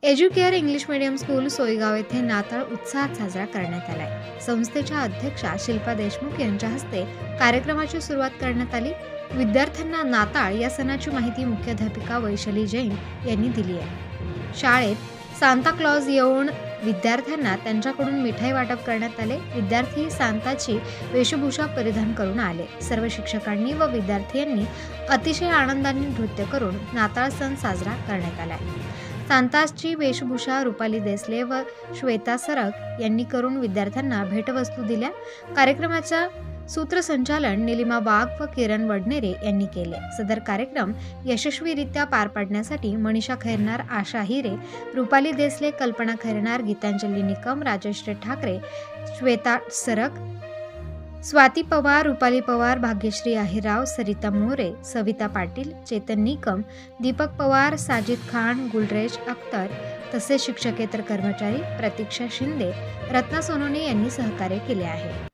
Educare English medium school Soygaon येथे नाताळ उत्साहात साजरा करण्यात आलाय। संस्थेच्या अध्यक्षा शिल्पा देशमुख यांच्या हस्ते कार्यक्रमाची सुरुवात करण्यात आली। विद्यार्थ्यांना नाताळ या सणाची माहिती मुख्याध्यापिका वैशाली जैन यांनी दिली आहे। शाळेत सांता क्लॉज येऊन विद्यार्थ्यांना त्यांच्याकडून मिठाई वाटप करण्यात आले। विद्यार्थी सांताची वेशभूषा परिधान करून आले। सर्व शिक्षकांनी व विद्यार्थ्यांनी अतिशय आनंदाने नृत्य करून नाताळ सण साजरा करण्यात आला। सांताची वेशभूषा रुपाली देसले व श्वेता सरक यांनी करून विद्यार्थ्यांना भेटवस्तू दिल्या। कार्यक्रमाचा सूत्रसंचालन निलिमा वाघ व किरण वडनेरे यांनी केले। सदर कार्यक्रम यशस्वीरित्या पार पाडण्यासाठी मनीषा खैरनार, आशा हिरे, रुपाली देसले, कल्पना खैरनार, गीतांजली निकम, राजश्री ठाकरे, श्वेता सरक, स्वाती पवार, रुपाली पवार, भाग्यश्री आहिराव, सरिता मोरे, सविता पाटील, चेतन निकम, दीपक पवार, साजिद खान, गुलरेज अख्तर तसेच शिक्षकेतर कर्मचारी, प्रतीक्षा शिंदे, रत्ना सोनोने यांनी सहकार्य केले आहे।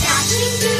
Dashing through